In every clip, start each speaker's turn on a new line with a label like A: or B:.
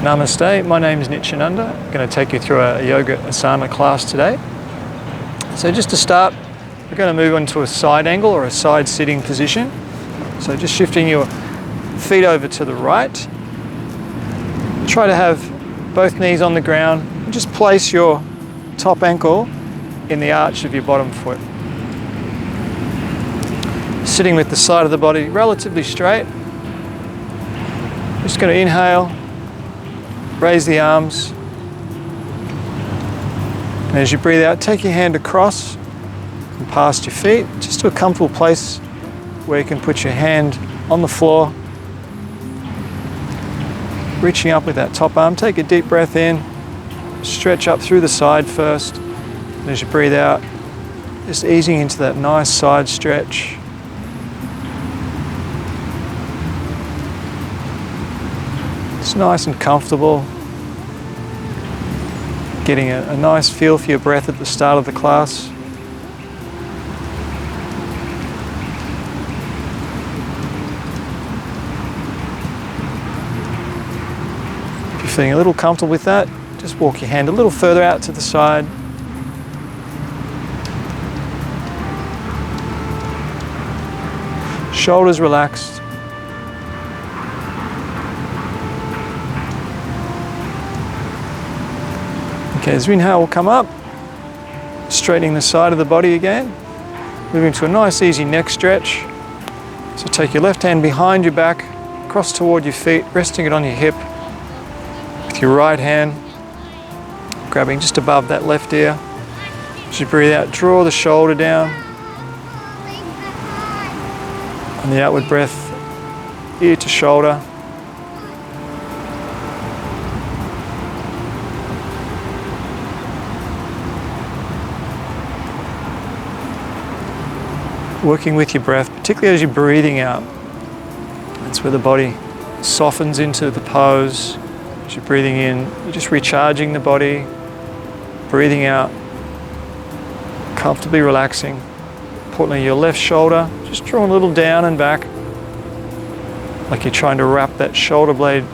A: Namaste, my name is Nityananda. I'm going to take you through a yoga asana class today. So just to start, we're going to move on to a side angle or a side sitting position. So just shifting your feet over to the right. Try to have both knees on the ground and just place your top ankle in the arch of your bottom foot. Sitting with the side of the body relatively straight. Just going to inhale, raise the arms. And as you breathe out, take your hand across and past your feet, just to a comfortable place where you can put your hand on the floor. Reaching up with that top arm, take a deep breath in, stretch up through the side first. And as you breathe out, just easing into that nice side stretch. It's nice and comfortable. Getting a nice feel for your breath at the start of the class. If you're feeling a little comfortable with that, just walk your hand a little further out to the side. Shoulders relaxed. Okay, as we inhale, we'll come up, straightening the side of the body again, moving to a nice easy neck stretch. So take your left hand behind your back, cross toward your feet, resting it on your hip, with your right hand grabbing just above that left ear. As you breathe out, draw the shoulder down. On the outward breath, ear to shoulder. Working with your breath, particularly as you're breathing out. That's where the body softens into the pose. As you're breathing in, you're just recharging the body. Breathing out, comfortably relaxing. Importantly, your left shoulder, just drawing a little down and back, like you're trying to wrap that shoulder blade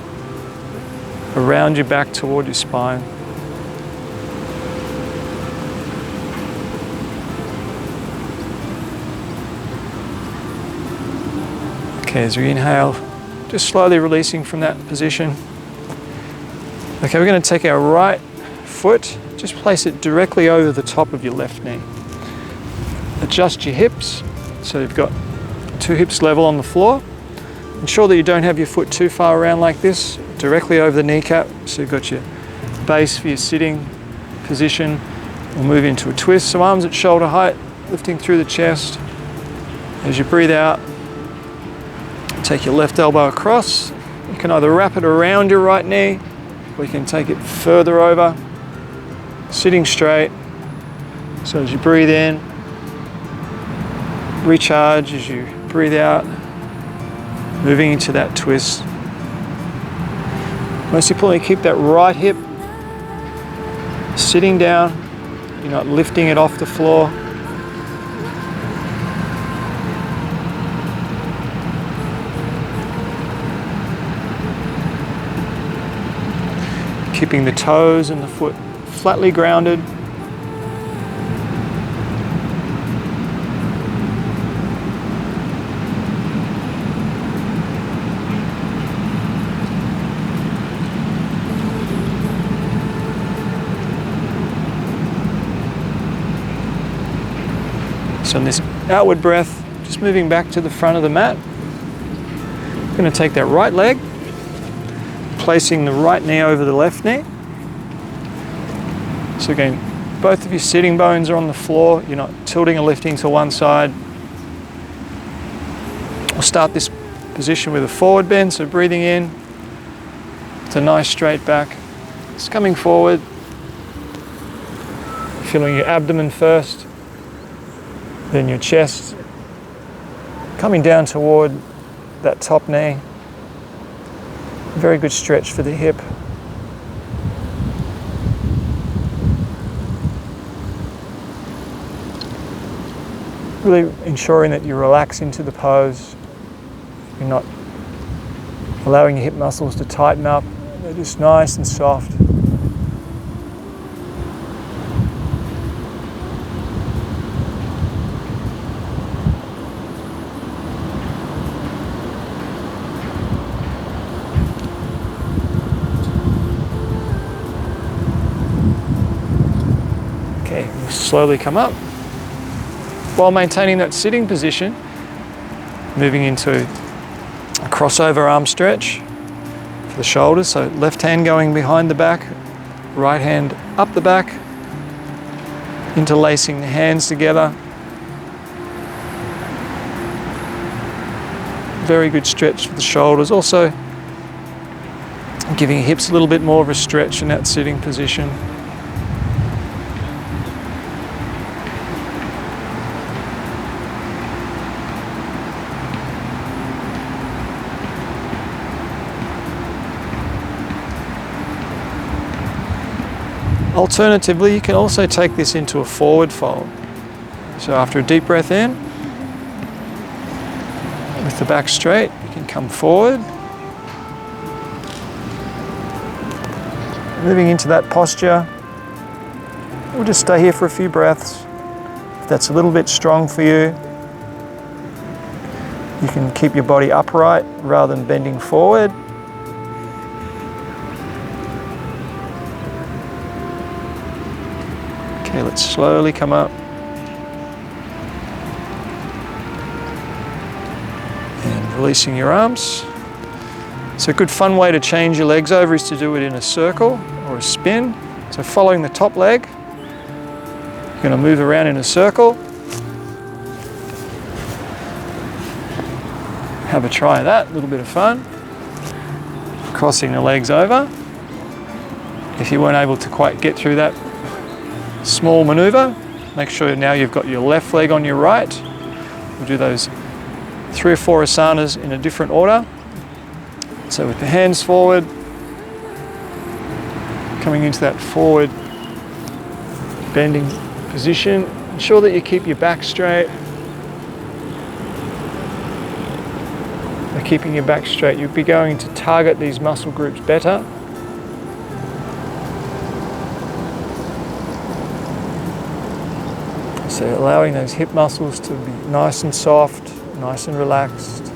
A: around your back toward your spine. Okay, as we inhale, just slowly releasing from that position. Okay, we're going to take our right foot, just place it directly over the top of your left knee. Adjust your hips, so you've got two hips level on the floor. Ensure that you don't have your foot too far around like this, directly over the kneecap, so you've got your base for your sitting position. We'll move into a twist, so arms at shoulder height, lifting through the chest. As you breathe out, take your left elbow across. You can either wrap it around your right knee, or you can take it further over, sitting straight. So as you breathe in, recharge. As you breathe out, moving into that twist. Most importantly, keep that right hip sitting down. You're not lifting it off the floor. Keeping the toes and the foot flatly grounded. So in this outward breath, just moving back to the front of the mat. I'm going to take that right leg, placing the right knee over the left knee. So again, both of your sitting bones are on the floor. You're not tilting or lifting to one side. We'll start this position with a forward bend, so breathing in. It's a nice straight back. Just coming forward. Feeling your abdomen first, then your chest. Coming down toward that top knee. Very good stretch for the hip. Really ensuring that you relax into the pose. You're not allowing your hip muscles to tighten up. So just nice and soft. Okay, we'll slowly come up while maintaining that sitting position, moving into a crossover arm stretch for the shoulders. So left hand going behind the back, right hand up the back, interlacing the hands together. Very good stretch for the shoulders. Also giving hips a little bit more of a stretch in that sitting position. Alternatively, you can also take this into a forward fold. So after a deep breath in, with the back straight, you can come forward. Moving into that posture, we'll just stay here for a few breaths. If that's a little bit strong for you, you can keep your body upright rather than bending forward. Okay, let's slowly come up. And releasing your arms. So a good fun way to change your legs over is to do it in a circle or a spin. So following the top leg, you're going to move around in a circle. Have a try of that, a little bit of fun. Crossing the legs over. If you weren't able to quite get through that small maneuver, make sure now you've got your left leg on your right. We'll do those 3 or 4 asanas in a different order. So with the hands forward, coming into that forward bending position, ensure that you keep your back straight. By keeping your back straight, you'll be going to target these muscle groups better. So allowing those hip muscles to be nice and soft, nice and relaxed.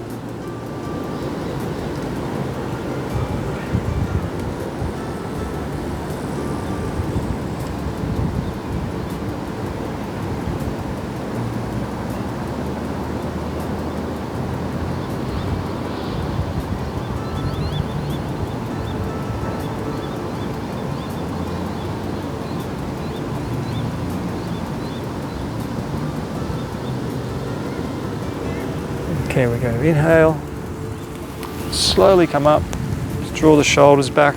A: Okay, we go inhale, slowly come up, just draw the shoulders back.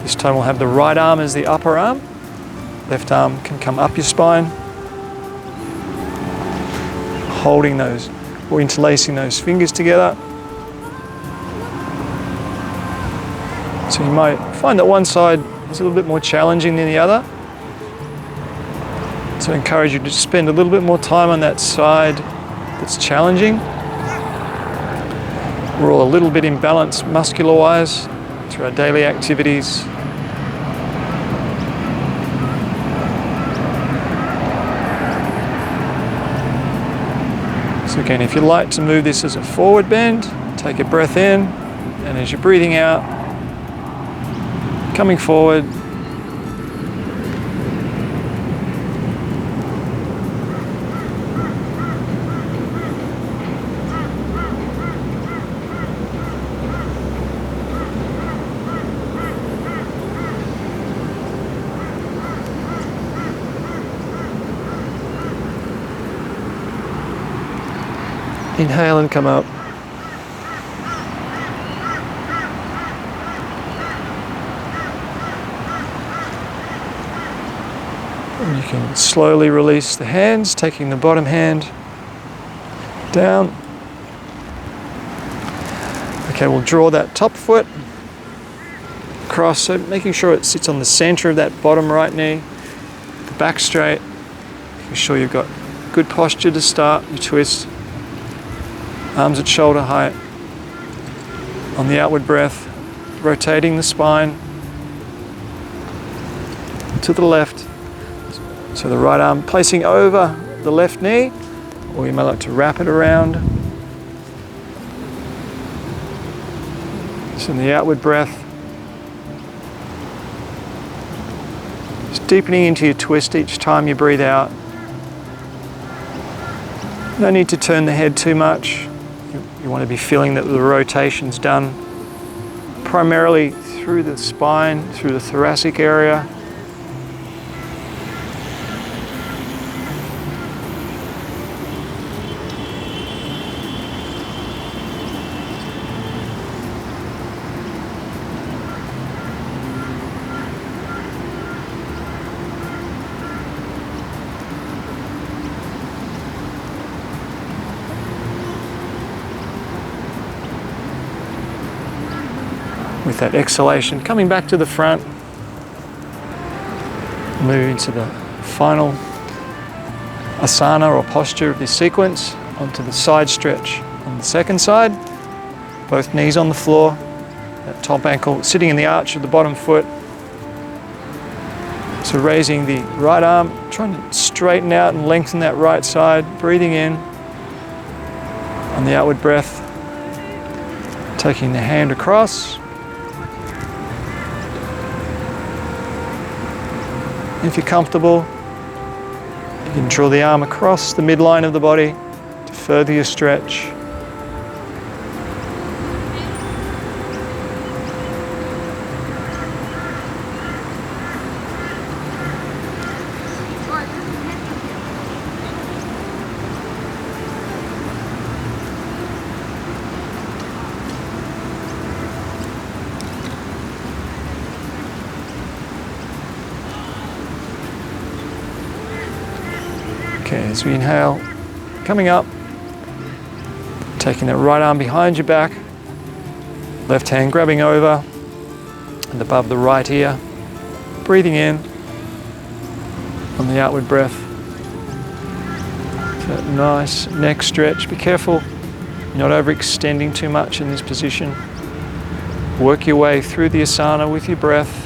A: This time we'll have the right arm as the upper arm, left arm can come up your spine, holding those or interlacing those fingers together. So you might find that one side is a little bit more challenging than the other. So I encourage you to spend a little bit more time on that side that's challenging. We're all a little bit imbalanced muscular-wise through our daily activities. So again, if you like to move this as a forward bend, take a breath in, and as you're breathing out, coming forward. Inhale and come up. And you can slowly release the hands, taking the bottom hand down. Okay, we'll draw that top foot across, so making sure it sits on the center of that bottom right knee, the back straight, making sure you've got good posture to start your twist. Arms at shoulder height. On the outward breath, rotating the spine to the left. So the right arm placing over the left knee, or you may like to wrap it around. So in the outward breath, just deepening into your twist each time you breathe out. No need to turn the head too much. You want to be feeling that the rotation's done primarily through the spine, through the thoracic area. With that exhalation, coming back to the front, moving to the final asana or posture of this sequence, onto the side stretch on the second side, both knees on the floor, that top ankle sitting in the arch of the bottom foot. So raising the right arm, trying to straighten out and lengthen that right side, breathing in on the outward breath, taking the hand across. If you're comfortable, you can draw the arm across the midline of the body to further your stretch. Okay, as we inhale, coming up, taking that right arm behind your back, left hand grabbing over and above the right ear, breathing in on the outward breath. That nice neck stretch. Be careful, not overextending too much in this position. Work your way through the asana with your breath.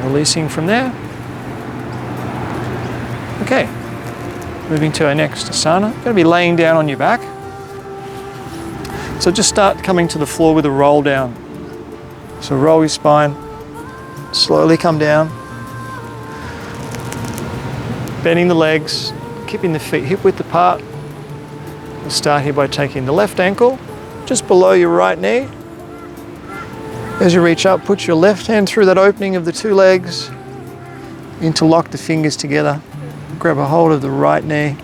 A: Releasing from there. Okay, moving to our next asana. You're going to be laying down on your back. So just start coming to the floor with a roll down. So roll your spine, slowly come down, bending the legs, keeping the feet hip width apart. We'll start here by taking the left ankle just below your right knee. As you reach up, put your left hand through that opening of the two legs, interlock the fingers together, grab a hold of the right knee,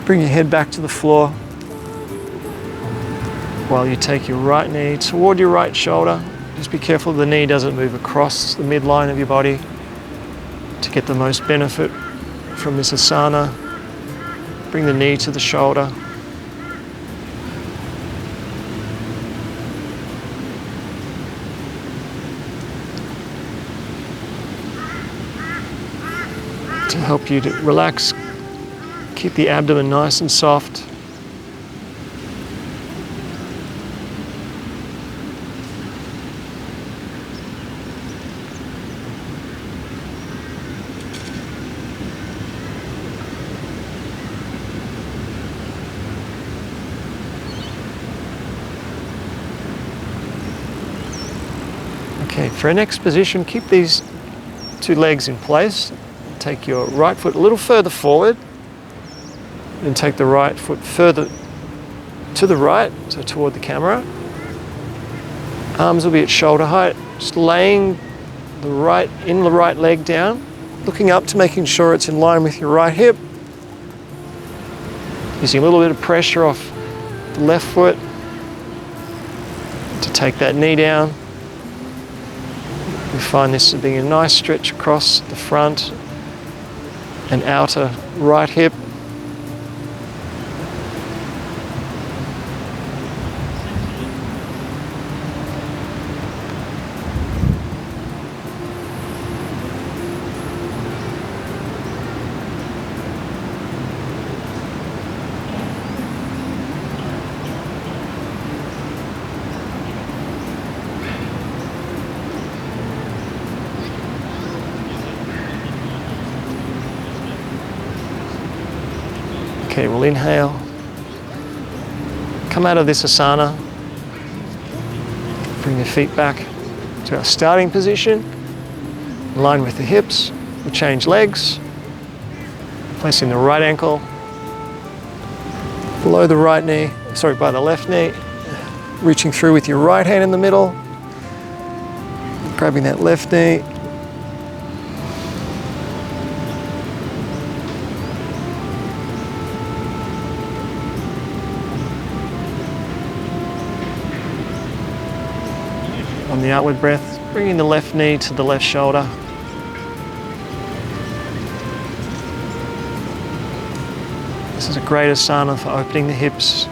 A: bring your head back to the floor while you take your right knee toward your right shoulder. Just be careful the knee doesn't move across the midline of your body to get the most benefit from this asana. Bring the knee to the shoulder. To help you to relax, keep the abdomen nice and soft. Okay, for our next position, keep these two legs in place. Take your right foot a little further forward, and take the right foot further to the right, so toward the camera. Arms will be at shoulder height, just laying the right leg down, looking up to making sure it's in line with your right hip. Using a little bit of pressure off the left foot to take that knee down. We find this as being a nice stretch across the front and outer right hip. Okay, we'll inhale, come out of this asana, bring the feet back to our starting position, align with the hips. We'll change legs, placing the right ankle below the right knee, by the left knee, reaching through with your right hand in the middle, grabbing that left knee, on the outward breath, bringing the left knee to the left shoulder. This is a great asana for opening the hips.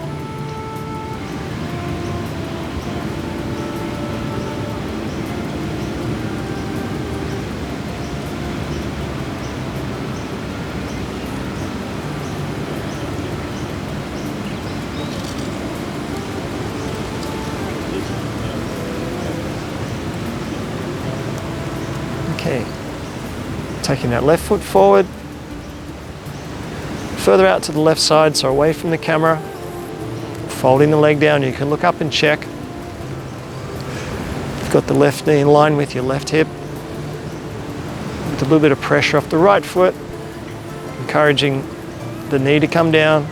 A: Okay, taking that left foot forward, further out to the left side, so away from the camera, folding the leg down. You can look up and check. You've got the left knee in line with your left hip, with a little bit of pressure off the right foot, encouraging the knee to come down.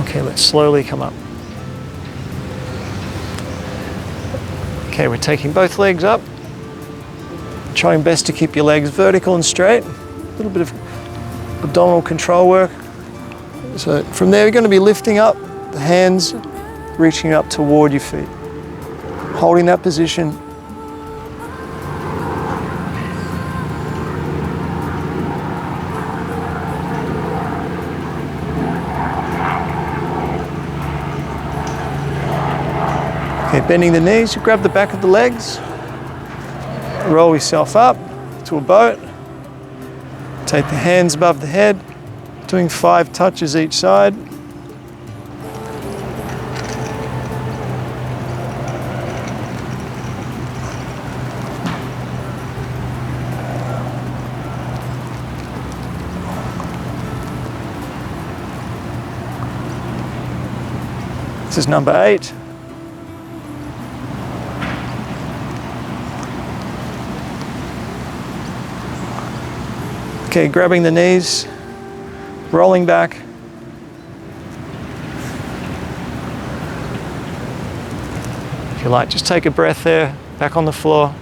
A: Okay, let's slowly come up. Okay, we're taking both legs up. Trying best to keep your legs vertical and straight. A little bit of abdominal control work. So from there, you're going to be lifting up, the hands reaching up toward your feet. Holding that position. Okay, bending the knees, you grab the back of the legs, roll yourself up to a boat, take the hands above the head, doing 5 touches each side. This is number 8. Okay, grabbing the knees, rolling back. If you like, just take a breath there, back on the floor.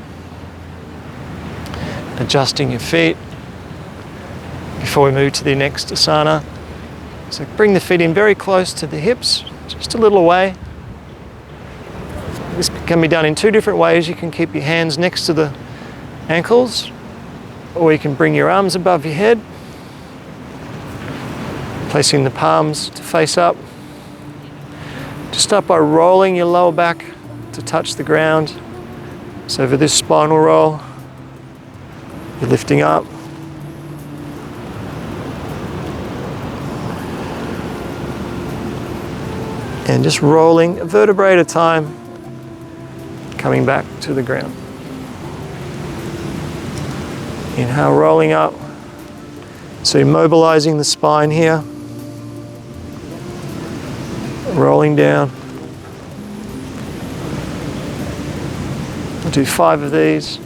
A: Adjusting your feet before we move to the next asana. So bring the feet in very close to the hips, just a little away. This can be done in 2 different ways. You can keep your hands next to the ankles, or you can bring your arms above your head, placing the palms to face up. Just start by rolling your lower back to touch the ground. So for this spinal roll, you're lifting up. And just rolling a vertebrae at a time, coming back to the ground. Inhale, rolling up. So you're mobilizing the spine here. rolling down. We'll do 5 of these.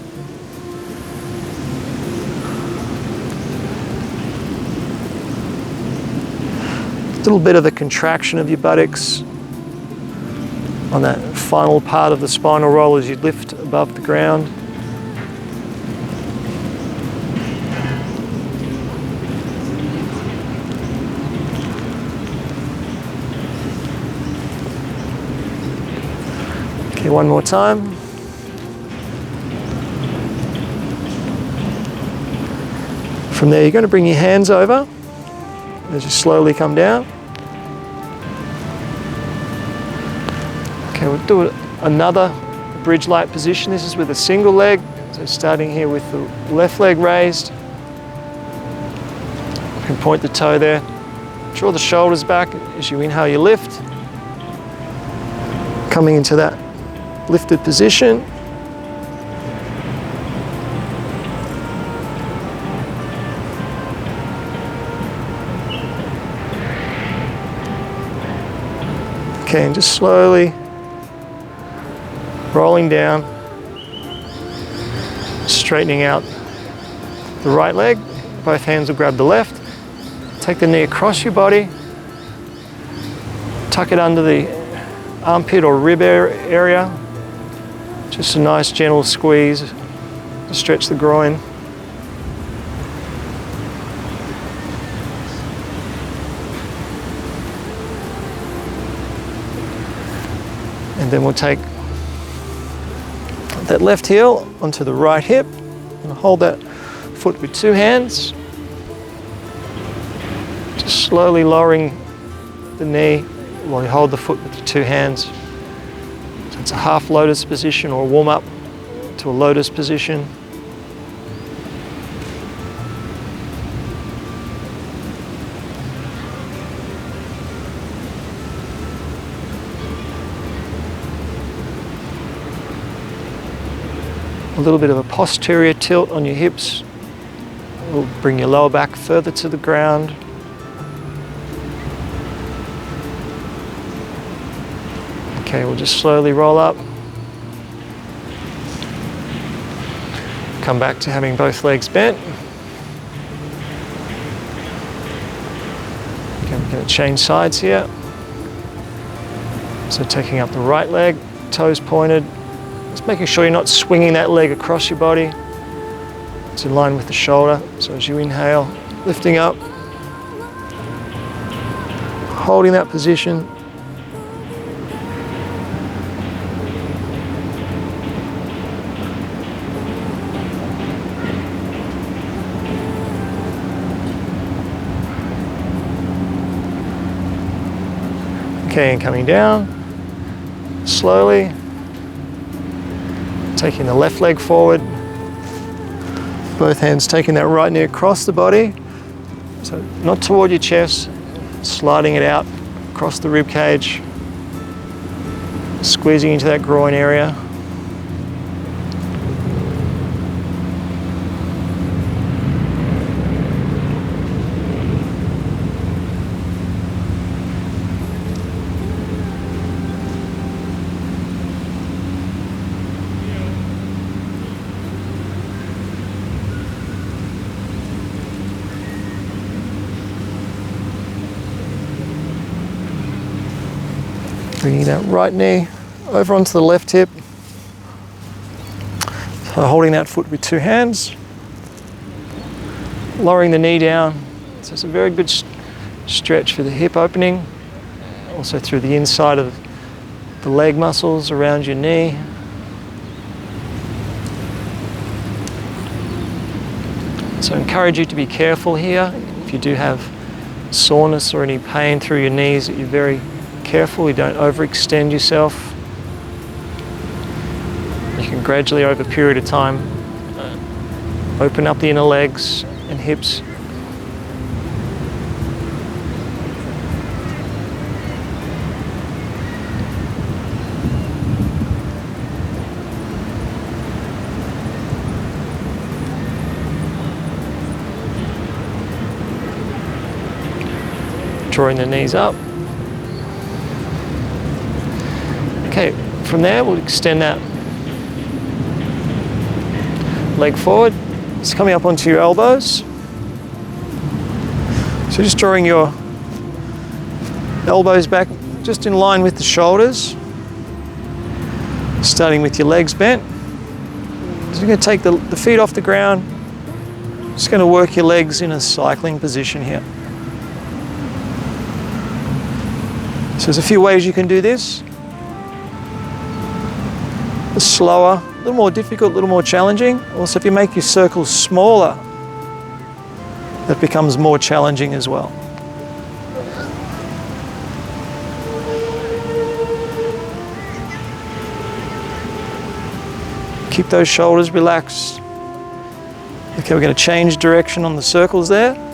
A: A little bit of a contraction of your buttocks on that final part of the spinal roll as you lift above the ground. Okay, one more time. From there, you're going to bring your hands over as you slowly come down. Okay, we'll do another bridge-like position. This is with a single leg. So starting here with the left leg raised. You can point the toe there. Draw the shoulders back as you inhale, you lift. Coming into that lifted position. Okay, and just slowly rolling down, straightening out the right leg. Both hands will grab the left. Take the knee across your body. Tuck it under the armpit or rib area. Just a nice gentle squeeze to stretch the groin. And then we'll take that left heel onto the right hip and hold that foot with 2 hands. Just slowly lowering the knee while you hold the foot with the 2 hands. So it's a half lotus position or warm up to a lotus position. A little bit of a posterior tilt on your hips will bring your lower back further to the ground. Okay, we'll just slowly roll up. Come back to having both legs bent. Okay, we're going to change sides here. So taking up the right leg, toes pointed. Just making sure you're not swinging that leg across your body. It's in line with the shoulder. So as you inhale, lifting up, holding that position. Okay, and coming down, slowly. Taking the left leg forward, both hands taking that right knee across the body, so not toward your chest, sliding it out across the rib cage, squeezing into that groin area. Bringing that right knee over onto the left hip. So holding that foot with 2 hands. Lowering the knee down. So it's a very good stretch for the hip opening. Also through the inside of the leg muscles around your knee. So I encourage you to be careful here. If you do have soreness or any pain through your knees, that you're very careful you don't overextend yourself. You can gradually, over a period of time, open up the inner legs and hips. Drawing the knees up. Okay, from there we'll extend that leg forward. It's coming up onto your elbows. So just drawing your elbows back just in line with the shoulders. Starting with your legs bent. So you're going to take the feet off the ground. Just going to work your legs in a cycling position here. So there's a few ways you can do this. A slower, a little more difficult, a little more challenging. Also, if you make your circles smaller, that becomes more challenging as well. Keep those shoulders relaxed. Okay, we're going to change direction on the circles there.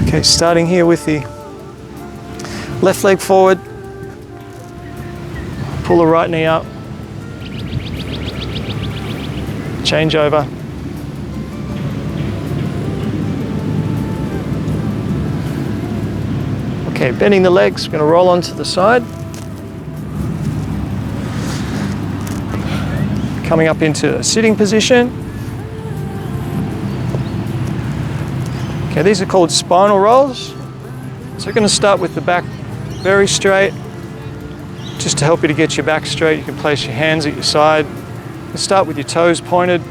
A: Okay, starting here with the left leg forward. Pull the right knee up. Change over. Okay, bending the legs, we're going to roll onto the side. Coming up into a sitting position. Okay, these are called spinal rolls. So we're going to start with the back very straight. Just to help you to get your back straight, you can place your hands at your side. You start with your toes pointed.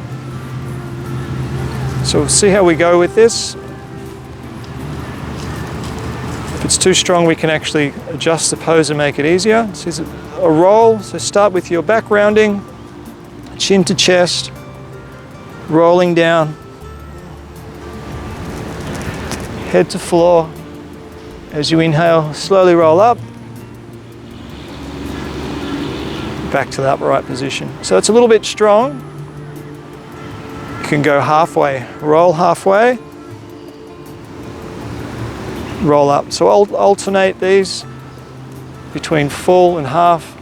A: So we'll see how we go with this. If it's too strong, we can actually adjust the pose and make it easier. This is a roll, so start with your back rounding, chin to chest, rolling down, head to floor. As you inhale, slowly roll up, back to the upright position. So it's a little bit strong. You can go halfway, roll halfway, roll up. So I'll alternate these between full and half.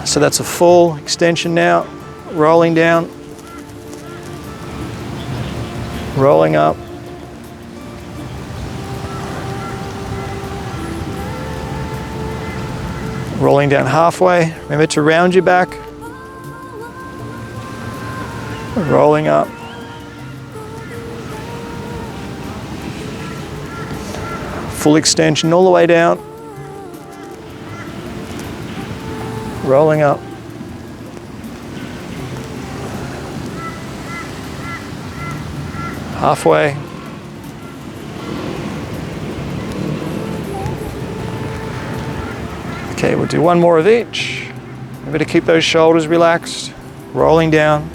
A: So that's a full extension now, rolling down, rolling up, rolling down halfway. Remember to round your back, rolling up, full extension all the way down, rolling up, halfway, okay, we'll do one more of each. Remember to keep those shoulders relaxed, rolling down,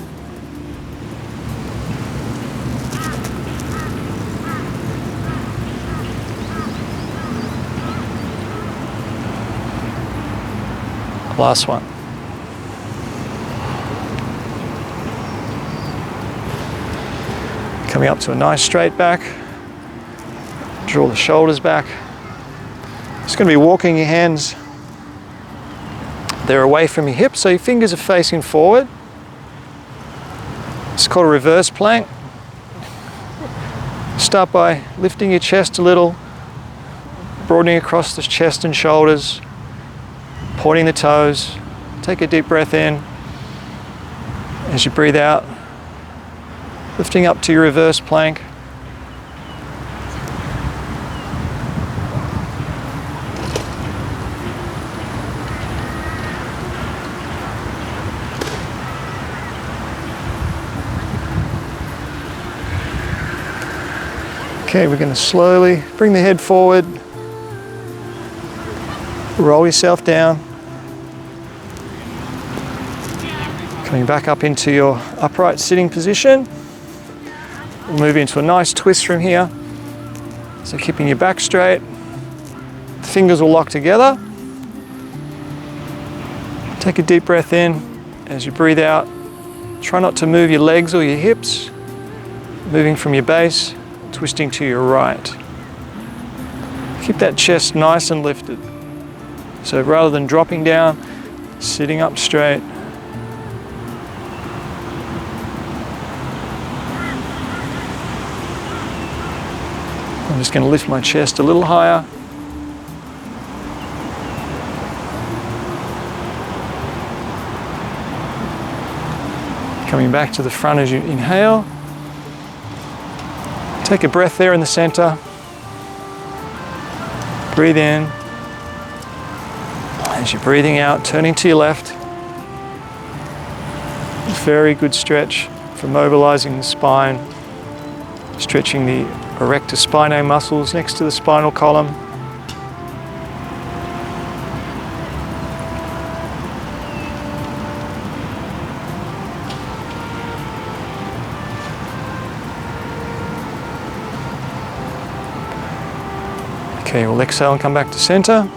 A: last one. Coming up to a nice straight back. Draw the shoulders back. Just going to be walking your hands. They're away from your hips, so your fingers are facing forward. It's called a reverse plank. Start by lifting your chest a little, broadening across the chest and shoulders, pointing the toes. Take a deep breath in. As you breathe out, lifting up to your reverse plank. Okay, we're going to slowly bring the head forward, roll yourself down, coming back up into your upright sitting position. We'll move into a nice twist from here. So keeping your back straight, the fingers will lock together. Take a deep breath in. As you breathe out, try not to move your legs or your hips, moving from your base, twisting to your right. Keep that chest nice and lifted. So rather than dropping down, sitting up straight. I'm just going to lift my chest a little higher. Coming back to the front as you inhale. Take a breath there in the center. Breathe in. As you're breathing out, turning to your left. Very good stretch for mobilizing the spine, stretching the erector spinae muscles next to the spinal column. Okay, we'll exhale and come back to center.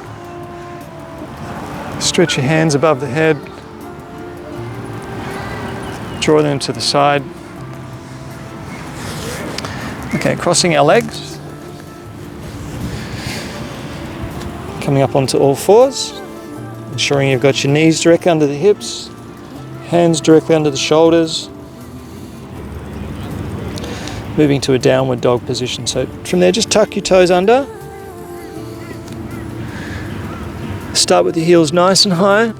A: Stretch your hands above the head. Draw them to the side. Okay, crossing our legs. Coming up onto all fours. Ensuring you've got your knees directly under the hips. Hands directly under the shoulders. Moving to a downward dog position. So from there, just tuck your toes under. Start with the heels nice and high.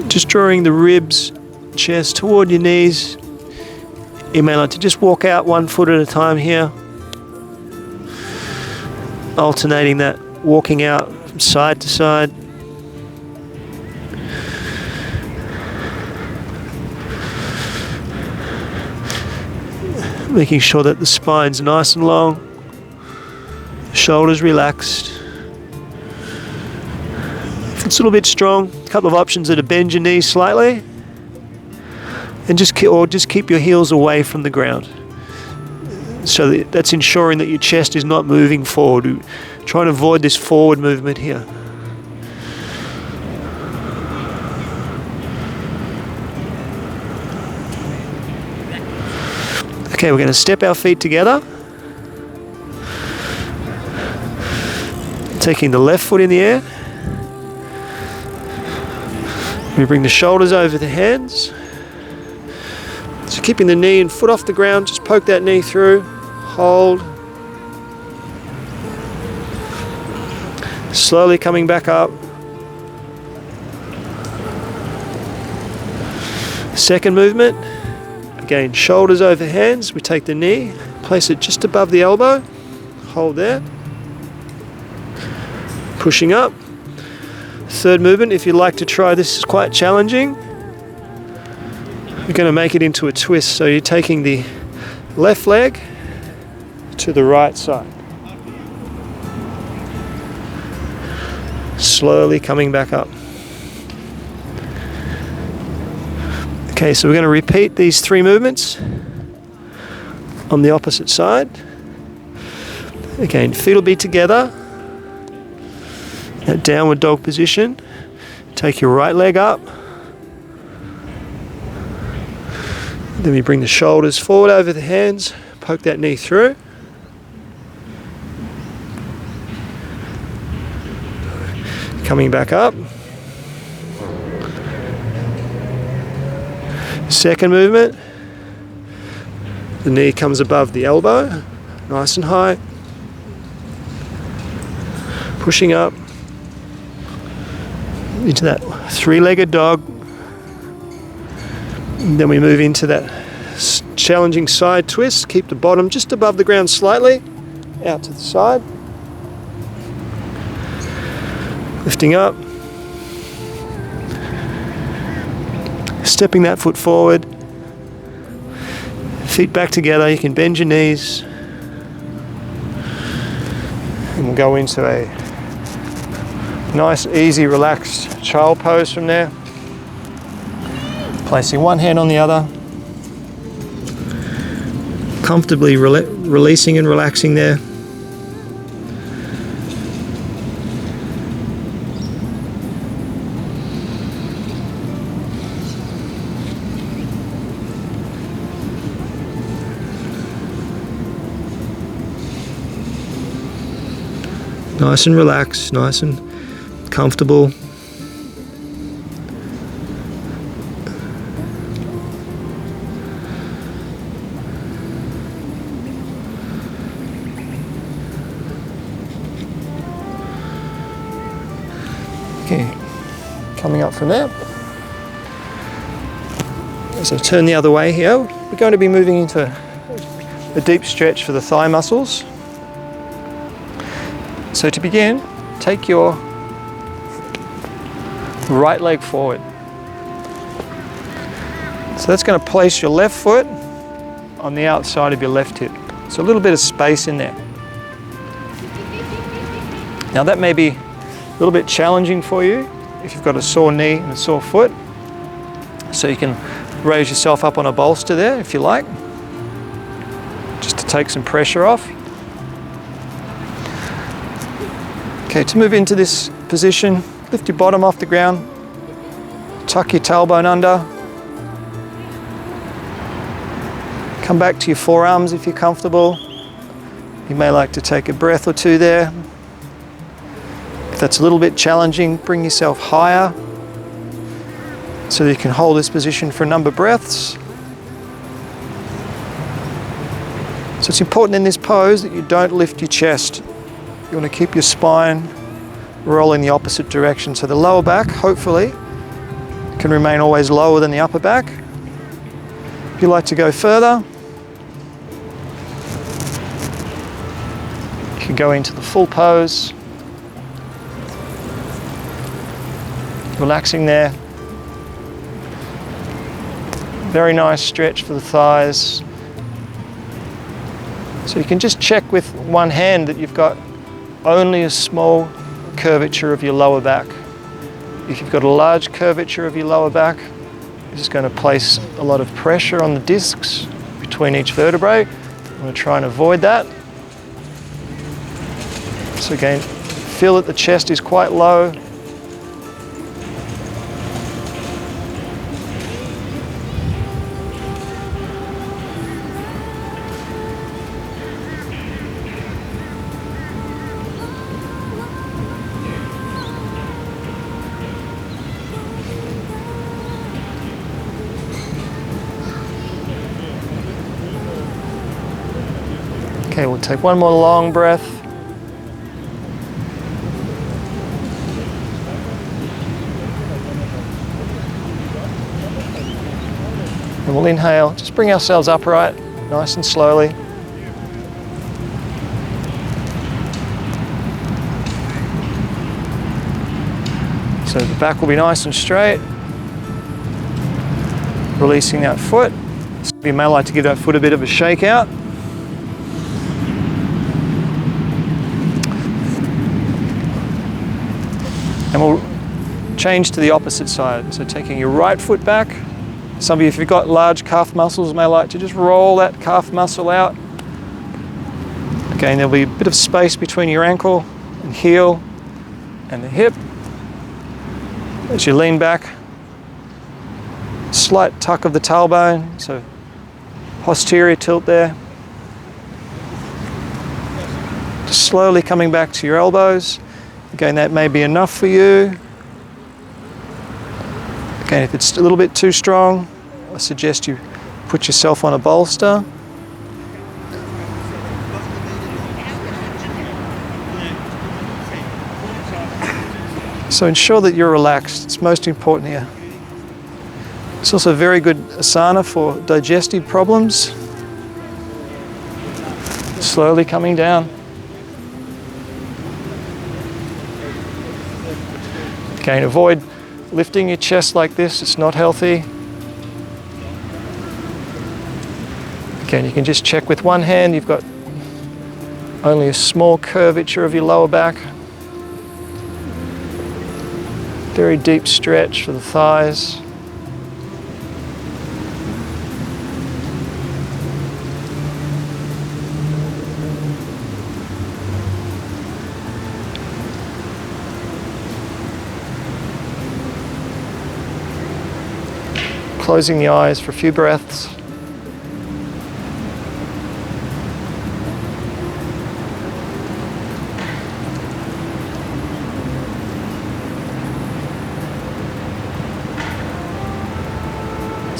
A: Just drawing the ribs, chest toward your knees. You may like to just walk out 1 foot at a time here. Alternating that, walking out from side to side. Making sure that the spine's nice and long. Shoulders relaxed. If it's a little bit strong, a couple of options are to bend your knees slightly and just keep your heels away from the ground. So that's ensuring that your chest is not moving forward. Try and avoid this forward movement here. Okay, we're going to step our feet together. Taking the left foot in the air. We bring the shoulders over the hands. So keeping the knee and foot off the ground, just poke that knee through, hold. Slowly coming back up. Second movement, again, shoulders over hands. We take the knee, place it just above the elbow, hold there. Pushing up. Third movement, if you'd like to try this, is quite challenging. You're going to make it into a twist, so you're taking the left leg to the right side. Slowly coming back up. Okay, so we're going to repeat these 3 movements on the opposite side. Again, feet will be together. That downward dog position. Take your right leg up. Then we bring the shoulders forward over the hands. Poke that knee through. Coming back up. Second movement. The knee comes above the elbow. Nice and high. Pushing up. Into that 3-legged dog. And then we move into that challenging side twist. Keep the bottom just above the ground slightly. Out to the side. Lifting up. Stepping that foot forward. Feet back together. You can bend your knees. And we'll go into a nice, easy, relaxed child pose from there. Placing one hand on the other. Comfortably releasing and relaxing there. Nice and relaxed, nice and comfortable. Okay, coming up from there. So turn the other way here. We're going to be moving into a deep stretch for the thigh muscles. So to begin, take your right leg forward. So that's going to place your left foot on the outside of your left hip. So a little bit of space in there. Now that may be a little bit challenging for you if you've got a sore knee and a sore foot. So you can raise yourself up on a bolster there if you like, just to take some pressure off. Okay, to move into this position, lift your bottom off the ground, tuck your tailbone under, come back to your forearms if you're comfortable. You may like to take a breath or two there. If that's a little bit challenging, bring yourself higher so that you can hold this position for a number of breaths. So it's important in this pose that you don't lift your chest. You want to keep your spine rolling the opposite direction. So the lower back, hopefully, can remain always lower than the upper back. If you like to go further, you can go into the full pose. Relaxing there. Very nice stretch for the thighs. So you can just check with one hand that you've got only a small curvature of your lower back. If you've got a large curvature of your lower back, this is going to place a lot of pressure on the discs between each vertebrae. I'm going to try and avoid that. So again, feel that the chest is quite low. Okay, we'll take one more long breath. And we'll inhale, just bring ourselves upright, nice and slowly. So the back will be nice and straight. Releasing that foot. So you may like to give that foot a bit of a shake out. And we'll change to the opposite side. So taking your right foot back. Some of you, if you've got large calf muscles, may like to just roll that calf muscle out. Again, there'll be a bit of space between your ankle and heel and the hip. As you lean back, slight tuck of the tailbone, so posterior tilt there. Just slowly coming back to your elbows. Again, that may be enough for you. Again, if it's a little bit too strong, I suggest you put yourself on a bolster. So ensure that you're relaxed. It's most important here. It's also a very good asana for digestive problems. Slowly coming down. Again, avoid lifting your chest like this, it's not healthy. Again, you can just check with one hand, you've got only a small curvature of your lower back. Very deep stretch for the thighs. Closing the eyes for a few breaths.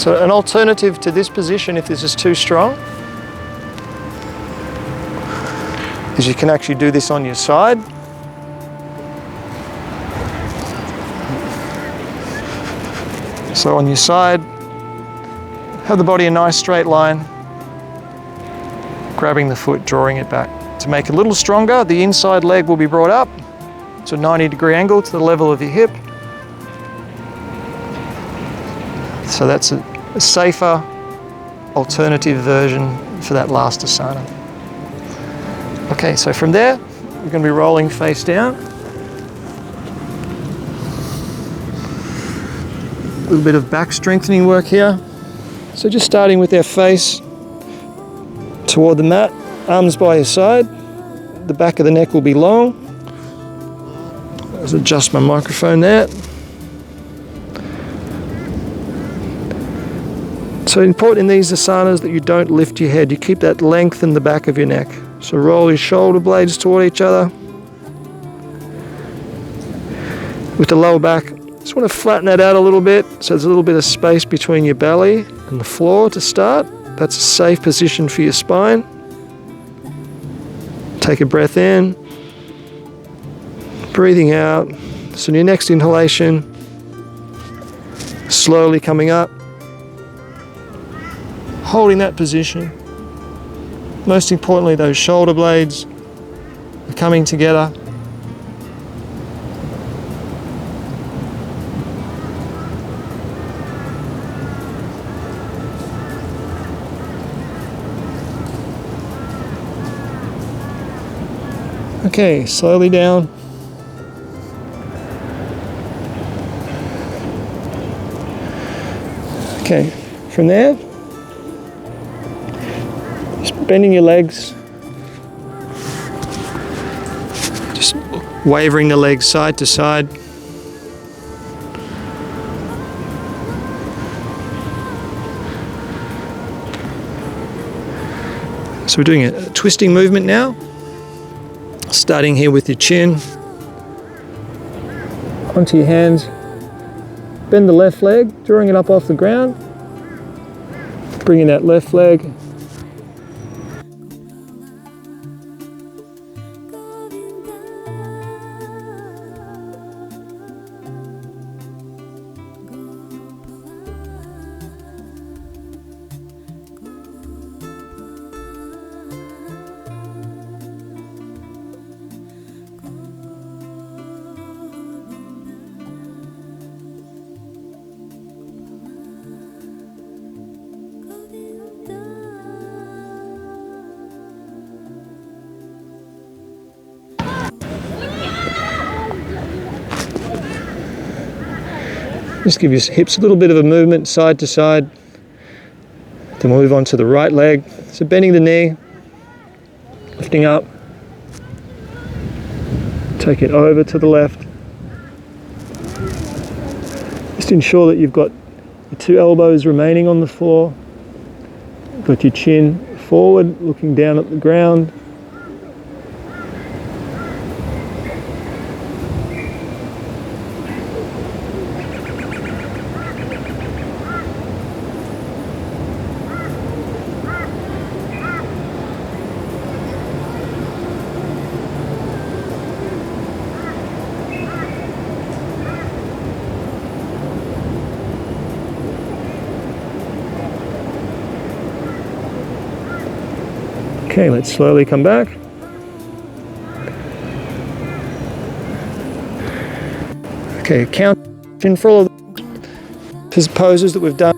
A: So an alternative to this position, if this is too strong, is you can actually do this on your side. So on your side, have the body a nice straight line, grabbing the foot, drawing it back. To make it a little stronger, the inside leg will be brought up to a 90-degree angle to the level of your hip. So that's a safer alternative version for that last asana. Okay, so from there, we're going to be rolling face down. A little bit of back strengthening work here. So just starting with our face toward the mat, arms by your side. The back of the neck will be long. Let's adjust my microphone there. So important in these asanas that you don't lift your head. You keep that length in the back of your neck. So roll your shoulder blades toward each other. With the lower back, just want to flatten that out a little bit so there's a little bit of space between your belly and the floor to start. That's a safe position for your spine. Take a breath in, breathing out. So in your next inhalation, slowly coming up, holding that position. Most importantly, those shoulder blades are coming together. Okay, slowly down. Okay, from there, just bending your legs, just wavering the legs side to side. So we're doing a twisting movement now. Starting here with your chin, onto your hands, bend the left leg, drawing it up off the ground, bringing that left leg Just give your hips a little bit of a movement side to side. Then we'll move on to the right leg. So bending the knee, lifting up, take it over to the left. Just ensure that you've got the two elbows remaining on the floor. Got your chin forward, looking down at the ground. Okay, let's slowly come back. Okay, count in for all of the poses that we've done.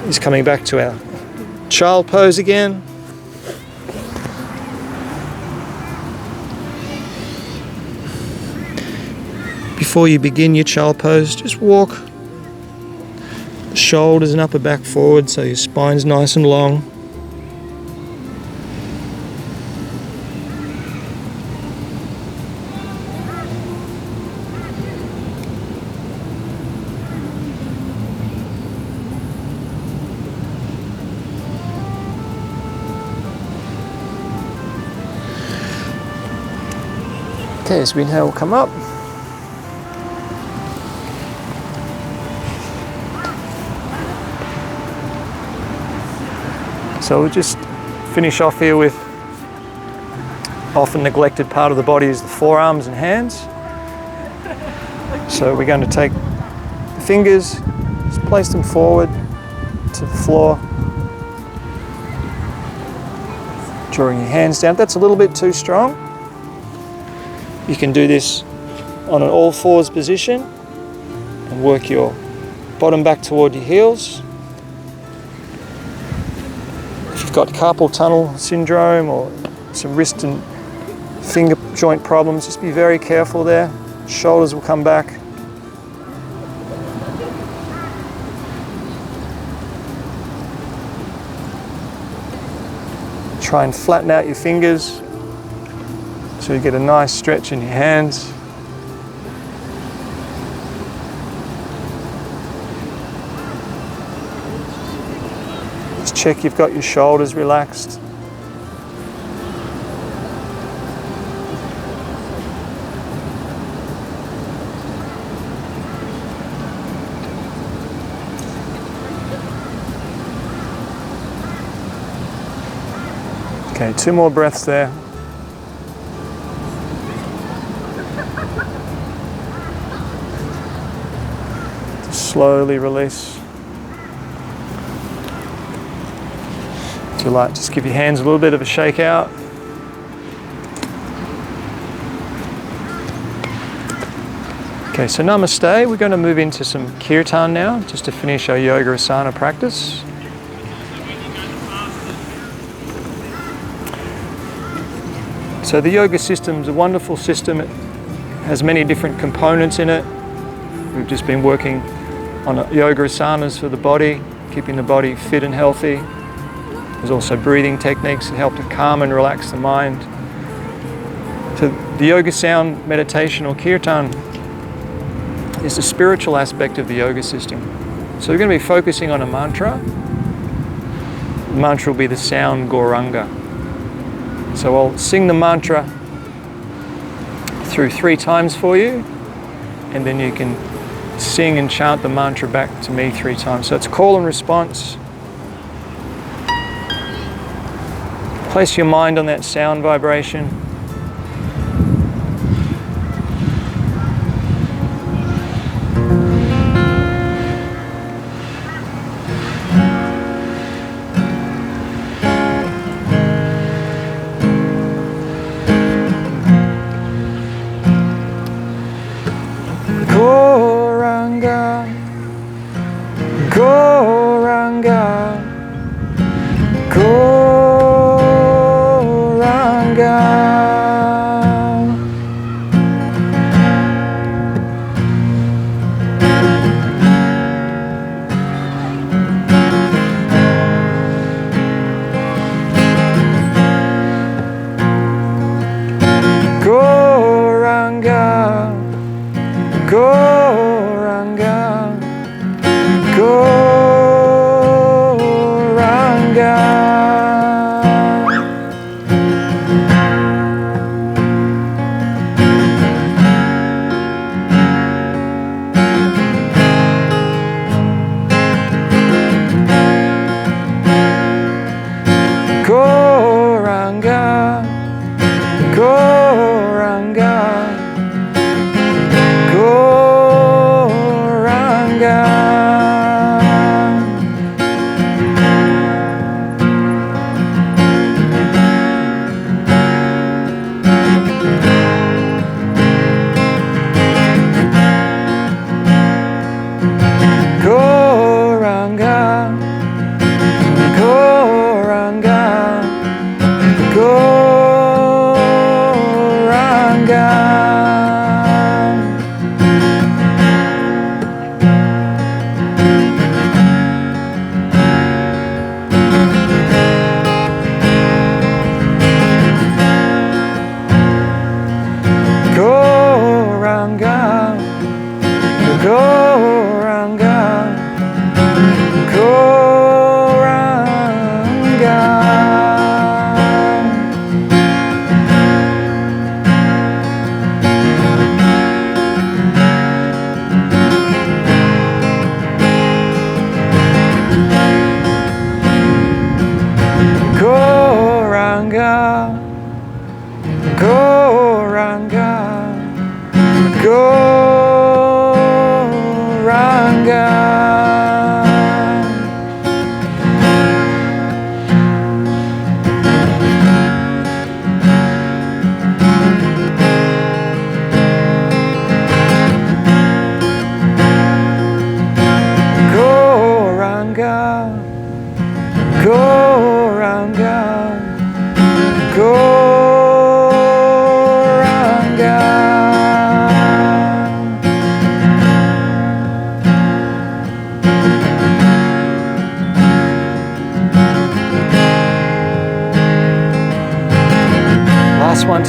A: Is coming back to our child pose again. Before you begin your child pose, just walk shoulders and upper back forward so your spine's nice and long. Okay, so we inhale, we'll come up. So we'll just finish off here with often neglected part of the body is the forearms and hands. So we're going to take fingers, just place them forward to the floor. Drawing your hands down. If that's a little bit too strong, you can do this on an all fours position and work your bottom back toward your heels. If you've got carpal tunnel syndrome or some wrist and finger joint problems, just be very careful there. Shoulders will come back. Try and flatten out your fingers so you get a nice stretch in your hands. Just check you've got your shoulders relaxed. Okay, 2 more breaths there. Just slowly release. If you like, just give your hands a little bit of a shake out. Okay, so namaste. We're going to move into some Kirtan now, just to finish our yoga asana practice. So the yoga system is a wonderful system. It has many different components in it. We've just been working on yoga asanas for the body, keeping the body fit and healthy. There's also breathing techniques that help to calm and relax the mind. So the yoga sound meditation or Kirtan is the spiritual aspect of the yoga system. So we're going to be focusing on a mantra. The mantra will be the sound Gauranga. So I'll sing the mantra through 3 times for you, and then you can sing and chant the mantra back to me 3 times. So it's call and response. Place your mind on that sound vibration.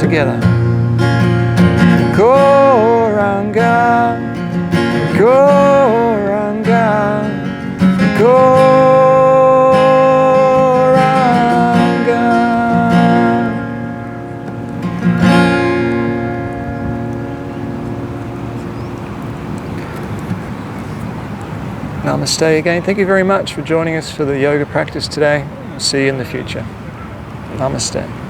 A: together. Goranga, Goranga, Goranga. Namaste again. Thank you very much for joining us for the yoga practice today. I'll see you in the future. Namaste.